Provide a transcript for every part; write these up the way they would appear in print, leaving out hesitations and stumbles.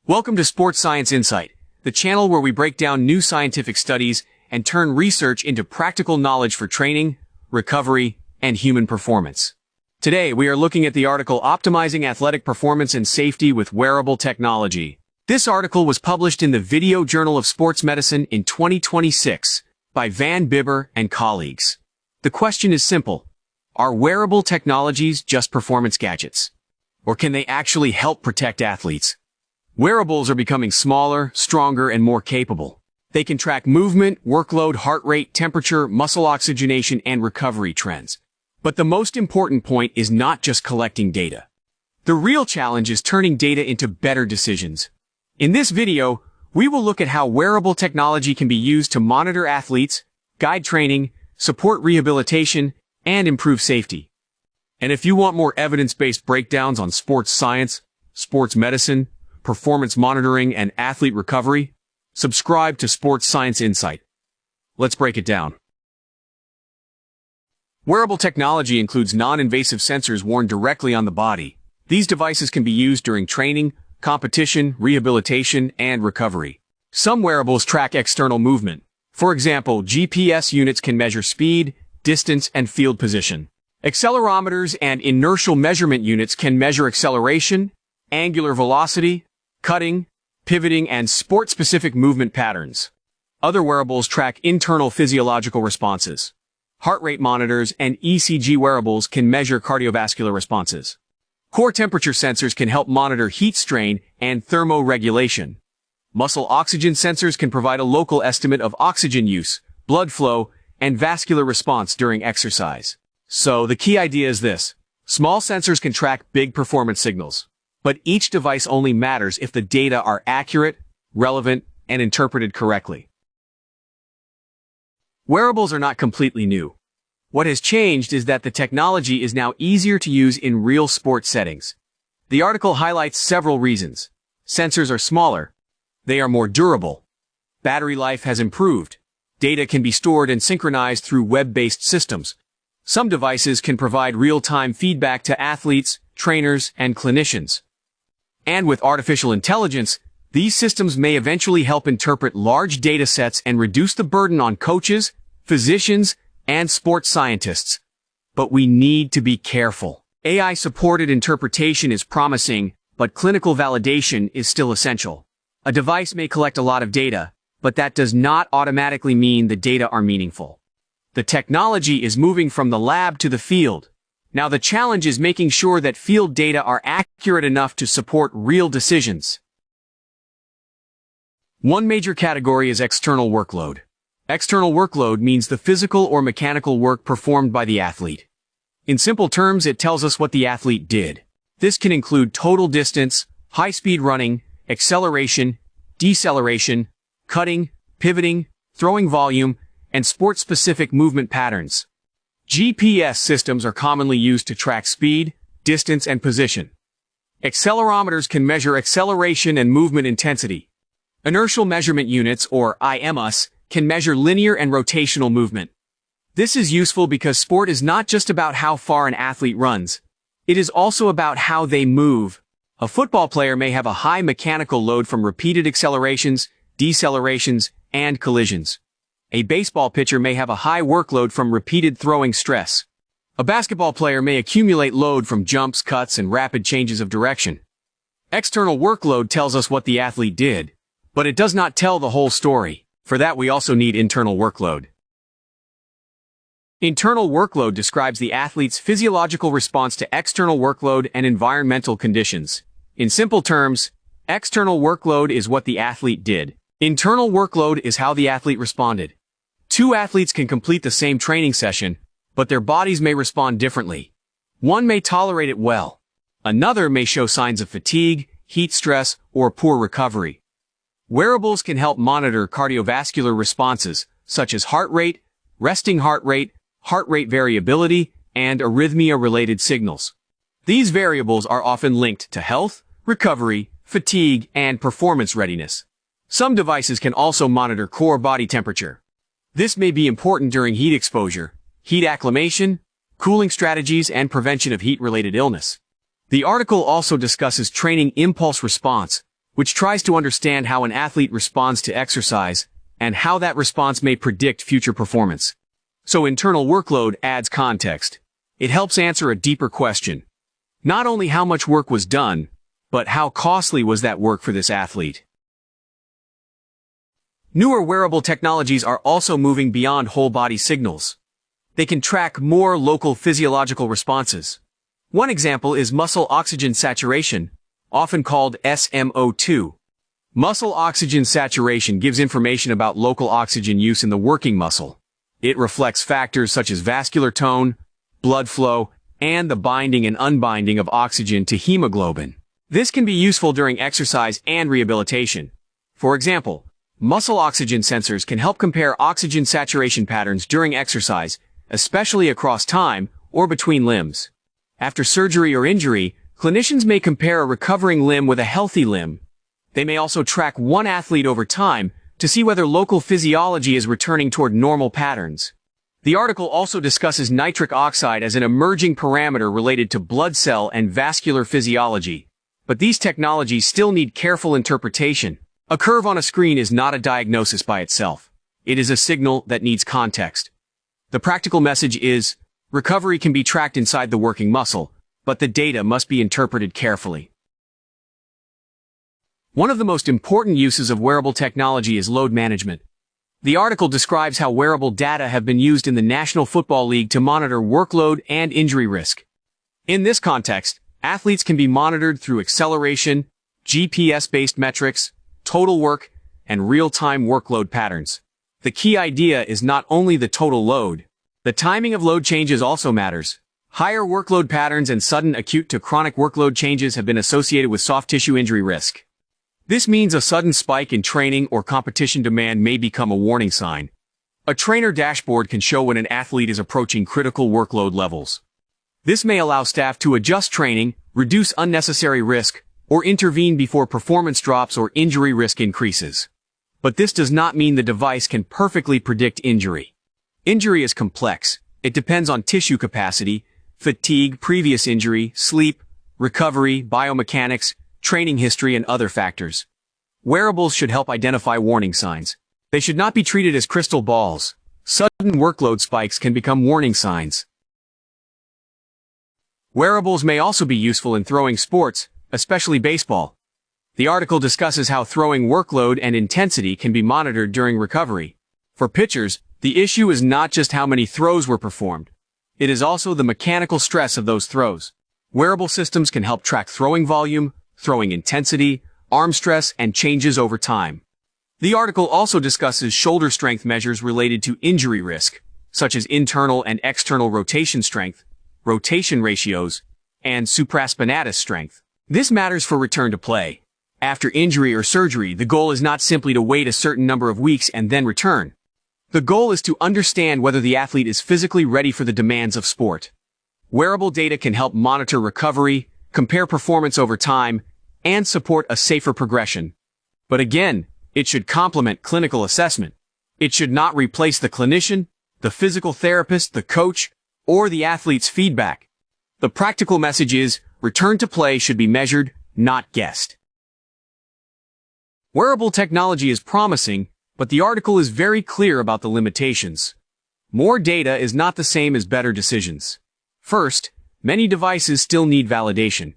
Welcome to Sports Science Insight, the channel where we break down new scientific studies and turn research into practical knowledge for training, recovery, and human performance. Today, we are looking at the article Optimizing Athletic Performance and Safety with Wearable Technology. This article was published in the Video Journal of Sports Medicine in 2026 by VanBibber and colleagues. The question is simple. Are wearable technologies just performance gadgets? Or can they actually help protect athletes? Wearables are becoming smaller, stronger, and more capable. They can track movement, workload, heart rate, temperature, muscle oxygenation, and recovery trends. But the most important point is not just collecting data. The real challenge is turning data into better decisions. In this video, we will look at how wearable technology can be used to monitor athletes, guide training, support rehabilitation, and improve safety. And if you want more evidence-based breakdowns on sports science, sports medicine, performance monitoring, and athlete recovery, subscribe to Sports Science Insight. Let's break it down. Wearable technology includes non-invasive sensors worn directly on the body. These devices can be used during training, competition, rehabilitation, and recovery. Some wearables track external movement. For example, GPS units can measure speed, distance, and field position. Accelerometers and inertial measurement units can measure acceleration, angular velocity, cutting, pivoting, and sport-specific movement patterns. Other wearables track internal physiological responses. Heart rate monitors and ECG wearables can measure cardiovascular responses. Core temperature sensors can help monitor heat strain and thermoregulation. Muscle oxygen sensors can provide a local estimate of oxygen use, blood flow, and vascular response during exercise. So, the key idea is this. Small sensors can track big performance signals. But each device only matters if the data are accurate, relevant, and interpreted correctly. Wearables are not completely new. What has changed is that the technology is now easier to use in real sport settings. The article highlights several reasons. Sensors are smaller. They are more durable. Battery life has improved. Data can be stored and synchronized through web-based systems. Some devices can provide real-time feedback to athletes, trainers, and clinicians. And with artificial intelligence, these systems may eventually help interpret large data sets and reduce the burden on coaches, physicians, and sports scientists. But we need to be careful. AI-supported interpretation is promising, but clinical validation is still essential. A device may collect a lot of data, but that does not automatically mean the data are meaningful. The technology is moving from the lab to the field. Now the challenge is making sure that field data are accurate enough to support real decisions. One major category is external workload. External workload means the physical or mechanical work performed by the athlete. In simple terms, it tells us what the athlete did. This can include total distance, high-speed running, acceleration, deceleration, cutting, pivoting, throwing volume, and sport-specific movement patterns. GPS systems are commonly used to track speed, distance, and position. Accelerometers can measure acceleration and movement intensity. Inertial measurement units, or IMUs, can measure linear and rotational movement. This is useful because sport is not just about how far an athlete runs. It is also about how they move. A football player may have a high mechanical load from repeated accelerations, decelerations, and collisions. A baseball pitcher may have a high workload from repeated throwing stress. A basketball player may accumulate load from jumps, cuts, and rapid changes of direction. External workload tells us what the athlete did, but it does not tell the whole story. For that, we also need internal workload. Internal workload describes the athlete's physiological response to external workload and environmental conditions. In simple terms, external workload is what the athlete did. Internal workload is how the athlete responded. Two athletes can complete the same training session, but their bodies may respond differently. One may tolerate it well. Another may show signs of fatigue, heat stress, or poor recovery. Wearables can help monitor cardiovascular responses, such as heart rate, resting heart rate variability, and arrhythmia-related signals. These variables are often linked to health, recovery, fatigue, and performance readiness. Some devices can also monitor core body temperature. This may be important during heat exposure, heat acclimation, cooling strategies, and prevention of heat-related illness. The article also discusses training impulse response, which tries to understand how an athlete responds to exercise and how that response may predict future performance. So internal workload adds context. It helps answer a deeper question. Not only how much work was done, but how costly was that work for this athlete? Newer wearable technologies are also moving beyond whole-body signals. They can track more local physiological responses. One example is muscle oxygen saturation, often called SMO2. Muscle oxygen saturation gives information about local oxygen use in the working muscle. It reflects factors such as vascular tone, blood flow, and the binding and unbinding of oxygen to hemoglobin. This can be useful during exercise and rehabilitation. For example, muscle oxygen sensors can help compare oxygen saturation patterns during exercise, especially across time or between limbs. After surgery or injury, clinicians may compare a recovering limb with a healthy limb. They may also track one athlete over time to see whether local physiology is returning toward normal patterns. The article also discusses nitric oxide as an emerging parameter related to blood cell and vascular physiology. But these technologies still need careful interpretation. A curve on a screen is not a diagnosis by itself. It is a signal that needs context. The practical message is, recovery can be tracked inside the working muscle, but the data must be interpreted carefully. One of the most important uses of wearable technology is load management. The article describes how wearable data have been used in the National Football League to monitor workload and injury risk. In this context, athletes can be monitored through acceleration, GPS-based metrics, total work, and real-time workload patterns. The key idea is not only the total load. The timing of load changes also matters. Higher workload patterns and sudden acute to chronic workload changes have been associated with soft tissue injury risk. This means a sudden spike in training or competition demand may become a warning sign. A trainer dashboard can show when an athlete is approaching critical workload levels. This may allow staff to adjust training, reduce unnecessary risk, or intervene before performance drops or injury risk increases. But this does not mean the device can perfectly predict injury. Injury is complex. It depends on tissue capacity, fatigue, previous injury, sleep, recovery, biomechanics, training history, and other factors. Wearables should help identify warning signs. They should not be treated as crystal balls. Sudden workload spikes can become warning signs. Wearables may also be useful in throwing sports, especially baseball. The article discusses how throwing workload and intensity can be monitored during recovery. For pitchers, the issue is not just how many throws were performed. It is also the mechanical stress of those throws. Wearable systems can help track throwing volume, throwing intensity, arm stress, and changes over time. The article also discusses shoulder strength measures related to injury risk, such as internal and external rotation strength, rotation ratios, and supraspinatus strength. This matters for return to play. After injury or surgery, the goal is not simply to wait a certain number of weeks and then return. The goal is to understand whether the athlete is physically ready for the demands of sport. Wearable data can help monitor recovery, compare performance over time, and support a safer progression. But again, it should complement clinical assessment. It should not replace the clinician, the physical therapist, the coach, or the athlete's feedback. The practical message is, return to play should be measured, not guessed. Wearable technology is promising, but the article is very clear about the limitations. More data is not the same as better decisions. First, many devices still need validation.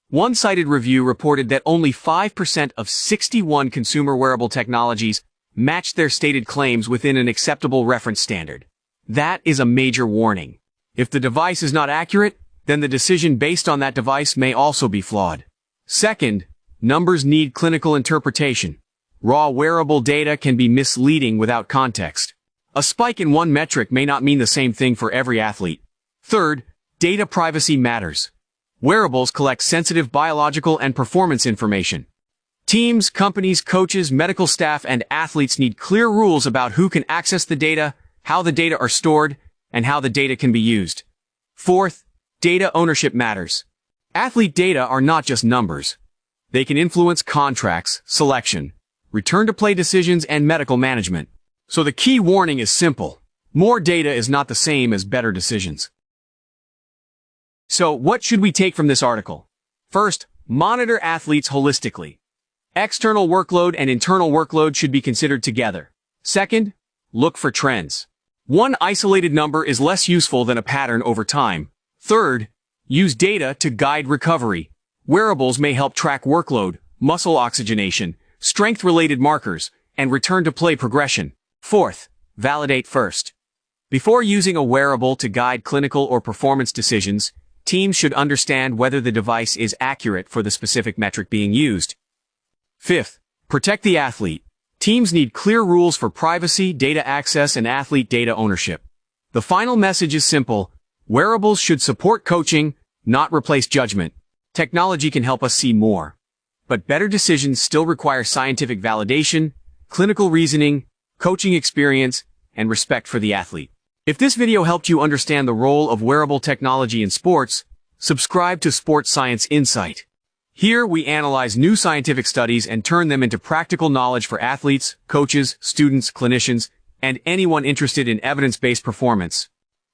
One cited review reported that only 5% of 61 consumer wearable technologies matched their stated claims within an acceptable reference standard. That is a major warning. If the device is not accurate, then the decision based on that device may also be flawed. Second, numbers need clinical interpretation. Raw wearable data can be misleading without context. A spike in one metric may not mean the same thing for every athlete. Third, data privacy matters. Wearables collect sensitive biological and performance information. Teams, companies, coaches, medical staff, and athletes need clear rules about who can access the data, how the data are stored, and how the data can be used. Fourth, data ownership matters. Athlete data are not just numbers. They can influence contracts, selection, return-to-play decisions, and medical management. So the key warning is simple. More data is not the same as better decisions. So what should we take from this article? First, monitor athletes holistically. External workload and internal workload should be considered together. Second, look for trends. One isolated number is less useful than a pattern over time. Third, use data to guide recovery. Wearables may help track workload, muscle oxygenation, strength-related markers, and return-to-play progression. Fourth, validate first. Before using a wearable to guide clinical or performance decisions, teams should understand whether the device is accurate for the specific metric being used. Fifth, protect the athlete. Teams need clear rules for privacy, data access, and athlete data ownership. The final message is simple. Wearables should support coaching, not replace judgment. Technology can help us see more, but better decisions still require scientific validation, clinical reasoning, coaching experience, and respect for the athlete. If this video helped you understand the role of wearable technology in sports, subscribe to Sports Science Insight. Here we analyze new scientific studies and turn them into practical knowledge for athletes, coaches, students, clinicians, and anyone interested in evidence-based performance.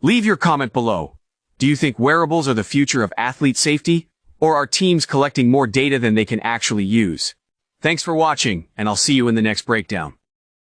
Leave your comment below. Do you think wearables are the future of athlete safety, or are teams collecting more data than they can actually use? Thanks for watching, and I'll see you in the next breakdown.